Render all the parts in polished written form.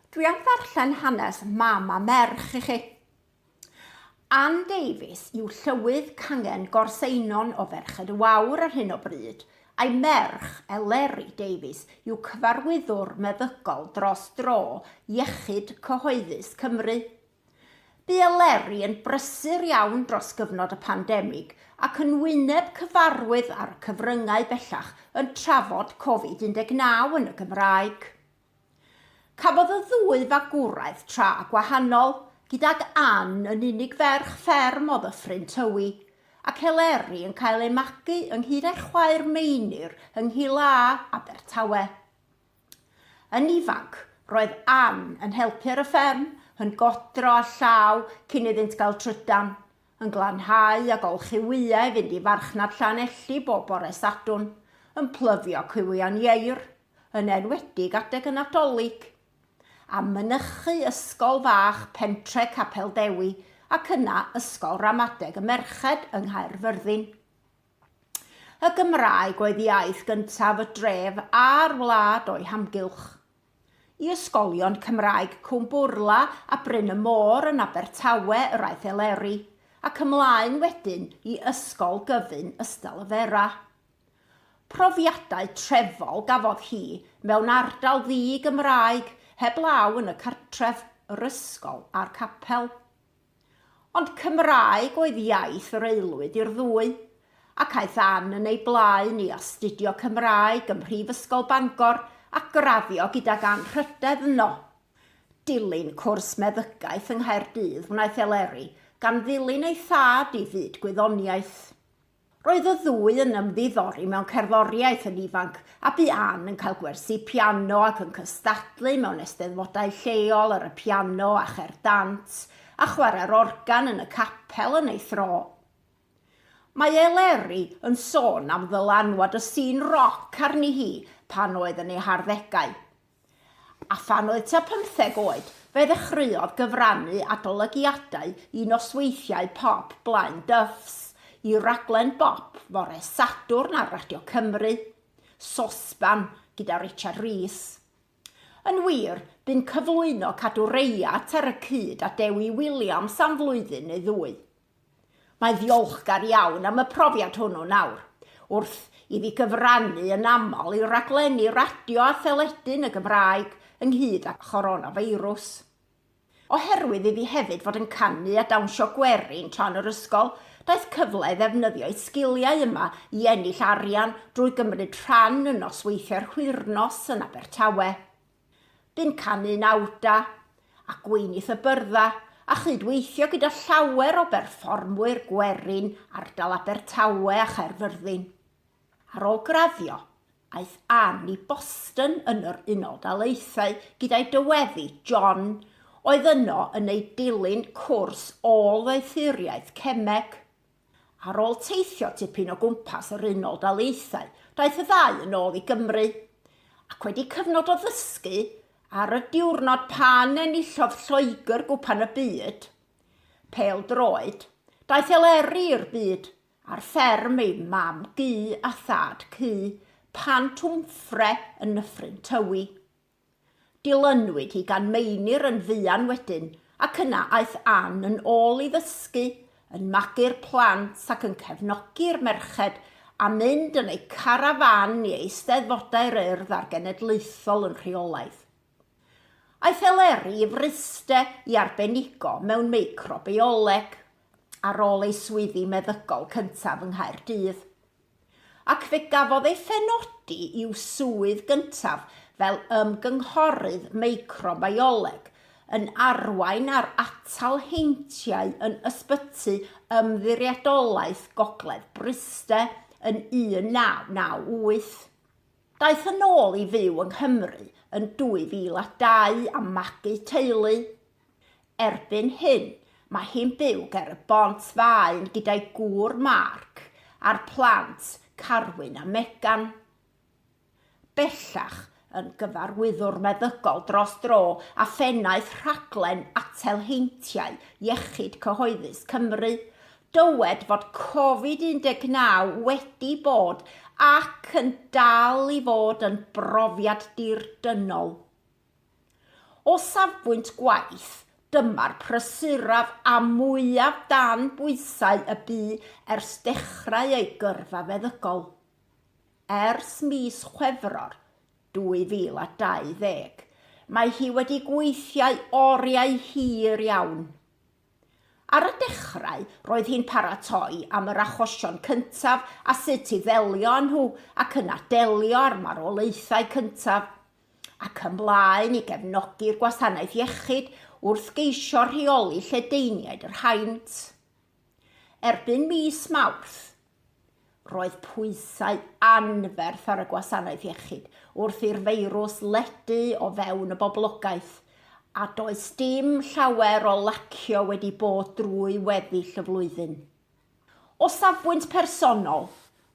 Dwi am ddarllen hanes mam a merch I chi. Ann Davies yw llywydd cangen gorseinon o Ferched y Wawr ar hyn o bryd, a'i merch, Eleri Davies, yw cyfarwyddwr meddygol dros dro Iechyd Cyhoeddus Cymru. Bu Eleri yn brysur iawn dros gyfnod y pandemig ac yn wyneb cyfarwydd ar y cyfryngau bellach yn trafod Covid-19 yn y Gymraeg. Cafodd y ddwy fagwraeth tra gwahanol, gydag Ann yn unig ferch fferm o Ddyffryn Tywi, ac Eleri yn cael ei magu ynghyd â'i chwaer Meinir yng Nghila Abertawe. Yn ifanc, roedd Ann yn helpu'r y fferm, yn godro a llaw cyn iddynt gael trydan, yn glanhau a golchi wyau i fynd I farchnad Llanelli bob bore Sadwrn, yn plyfio cywian ieir, yn enwedig adeg y Nadolig, a mynychu ysgol fach pentre Capel Dewi ac yna ysgol ramadeg y merched yng Nghaerfyrddin. Y Gymraeg oedd iaith gyntaf y dref a'r wlad o'i hamgylch. I ysgolion Cymraeg Cwm Bwrla a Bryn y Môr yn Abertawe yr aeth Eleri, ac ymlaen wedyn I ysgol gyfun Ystol y Fera. Profiadau trefol gafodd hi mewn ardal ddi-Gymraeg heb law yn y cartref, yr ysgol a'r capel. Ond Cymraeg oedd iaith yr aelwyd i'r ddwy, ac aeth Ann yn ei blaen I astudio Cymraeg ym Mhrifysgol Bangor ac graddio gydag anrhydedd yno. Dilyn cwrs meddygaeth yng Nghaerdydd wnaeth Eleri gan ddilyn ei thad I fyd gwyddoniaeth. Roedd y ddwy yn ymddiddori mewn cerddoriaeth yn ifanc a bu Ann yn cael gwersi piano ac yn cystadlu mewn eisteddfodau lleol ar y piano a cherdant a chwarae'r organ yn y capel yn ei thro. Mae Eleri yn sôn am ddylanwad y sîn roc arni hi pan oedd yn ei harddegau. A phan oedd tua 15 oed, fe ddechreuodd gyfrannu adolygiadau I nosweithiau pop Blaen Dyffs, I raglen bop fore Sadwrn ar Radio Cymru, Sosban gyda Richard Rhys. Yn wir, bu'n cyflwyno cadwreiat ar y cyd a Dewi Williams am flwyddyn neu ddwy. Mae ddiolchgar iawn am y profiad hwnnw nawr, wrth iddi gyfrannu yn aml I raglenni radio a theledyn y Gymraeg ynghyd â coronavirus. Oherwydd iddi hefyd fod yn canu a dawnsio gwerin tra'n yr ysgol, daeth cyfle I ddefnyddio ei sgiliau yma I ennill arian drwy gymryd rhan yn nosweithiau'r Hwyrnos yn Abertawe. Bu'n canu nawda a gweinydd y byrddau a chydweithio gyda llawer o berfformwyr gwerin ardal Abertawe a Chaerfyrddin. Ar ôl graddio, aeth Ann I Boston yn yr Unol Daleithiau gyda'i dyweddi John, oedd yno yn ei dilyn cwrs ôl-ddeithuriaeth cemeg. Ar ôl teithio tipyn o gwmpas yr Unol Daleithiau, daeth y ddau yn ôl I Gymru, ac wedi cyfnod o ddysgu ar y diwrnod pan enillodd Lloegr gwpan y byd, pêl droed, daeth Eleri i'r byd ar fferm ei mam Gu a thad Cu, Pant Wmffre yn Nyffryn Tywi. Dilynwyd hi gan Meinir yn fuan wedyn, ac yna aeth Ann yn ôl I ddysgu, yn magu'r plant ac yn cefnogi'r merched a mynd yn ei carafan I eisteddfodau'r Urdd a'r Genedlaethol yn rheolaidd. Aeth Eleri I fryste I arbenigo mewn meicrobioleg ar ôl ei swyddi meddygol cyntaf yng Nghaerdydd. Ac fe gafodd ei phenodi i'w swydd gyntaf fel ymgynghorydd meicrobioleg yn arwain ar atal heintiau yn ysbyty ymddiriedolaeth Gogledd Bryste yn 1998. Daeth yn ôl I fyw yng Nghymru yn 2002 am magu teulu. Erbyn hyn, mae hi'n byw ger y Bont Faen gyda'i gŵr Marc a'r plant Carwyn a Megan. Bellach, yn gyfarwyddwr meddygol dros dro a phennaeth rhaglen atel heintiau Iechyd Cyhoeddus Cymru, dywed fod Covid-19 wedi bod ac yn dal I fod yn brofiad dirdynol. O safbwynt gwaith, dyma'r prysuraf a mwyaf dan bwysau y bu ers dechrau ei gyrfa feddygol. Ers mis Chwefror 2020, mae hi wedi gweithiau oriau hir iawn. Ar y dechrau, roedd hi'n paratoi am yr achosion cyntaf a sut i ddelio â nhw ac yna delio ar marwolaethau cyntaf, ac ymlaen i gefnogi'r gwasanaeth iechyd wrth geisio rheoli lledaeniaid yr haint. Erbyn mis Mawrth, roedd pwysau anferth ar y gwasanaeth iechyd wrth i'r feirws ledu o fewn y boblogaeth, a does dim llawer o lacio wedi bod drwy weddill y flwyddyn. O safbwynt personol,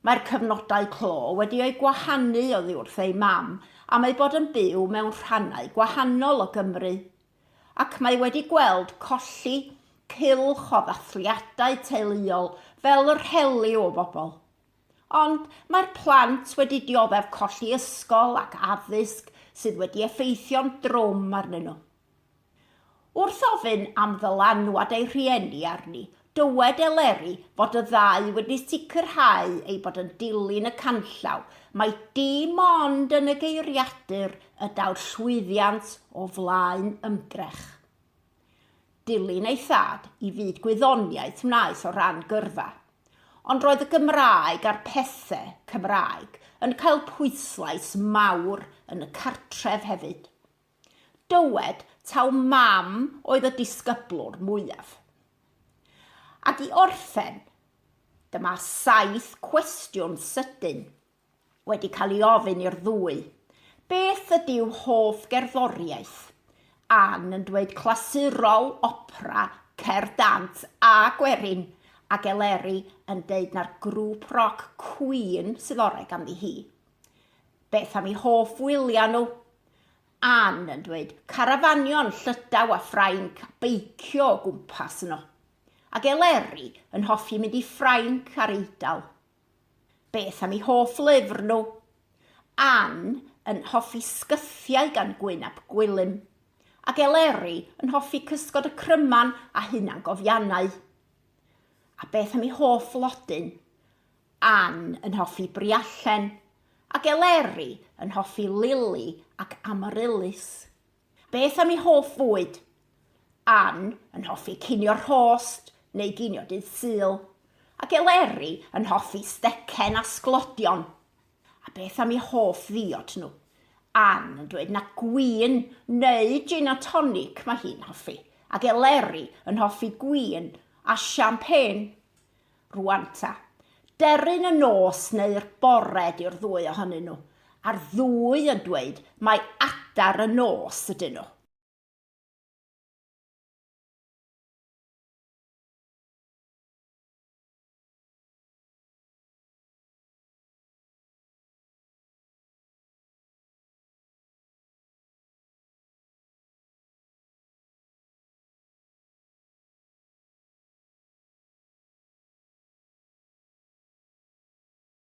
mae'r cyfnodau clo wedi ei gwahanu oddi wrth ei mam am ei bod yn byw mewn rhannau gwahanol o Gymru, ac mae wedi gweld colli cylch o ddathliadau teuluol fel yr heli o bobl. Ond mae'r plant wedi dioddef colli ysgol ac addysg sydd wedi effeithio'n drwm arnyn nhw. Wrth ofyn am ddylanwad ei rhieni arni, dywed Eleri fod y ddau wedi sicrhau ei bod yn dilyn y canllaw, mae dim ond yn y geiriadur y daw'r llwyddiant o flaen ymdrech. Dilyn ei thad i fyd gwyddoniaeth wnaeth o ran gyrfa, ond roedd y Gymraeg a'r pethau Cymraeg yn cael pwyslais mawr yn y cartref hefyd. Dywed taw mam oedd y disgyblwr mwyaf. Ac i orffen, dyma 7 cwestiwn sydyn wedi cael ei ofyn i'r ddwy. Beth ydyw hoff gerddoriaeth? Ann yn dweud clasurol, opera, cerdant a gwerin, ac Eleri yn deud na'r grŵp roc Queen sydd orau ganddi hi. Beth am ei hoff wyliau nhw? Ann yn dweud carafanion Llydaw a Ffrainc a beicio o gwmpas nhw, ac Eleri yn hoffi mynd i Ffrainc ar Eidal. Beth am ei hoff lyfr nhw? Ann yn hoffi sgythiau gan Gwyn ap Gwilym, ac Eleri yn hoffi cysgod y cryman a hunangofiannau. A beth am ei hoff lodyn? Ann yn hoffi briallen, ac Eleri yn hoffi lili ac amaryllis. Beth am ei hoff fwyd? Ann yn hoffi cinio'r host neu ginio dydd Sul, ac Eleri yn hoffi stecen a sglodion. A beth am ei hoff ddiod nhw? Ann yn dweud na gwin neu gin a tonic mae hi'n hoffi, ac Eleri yn hoffi gwin a champagne. Rwan ta, deryn y nos neu'r bored yw'r ddwy ohonyn nhw, a'r ddwy yn dweud mae adar y nos ydyn nhw.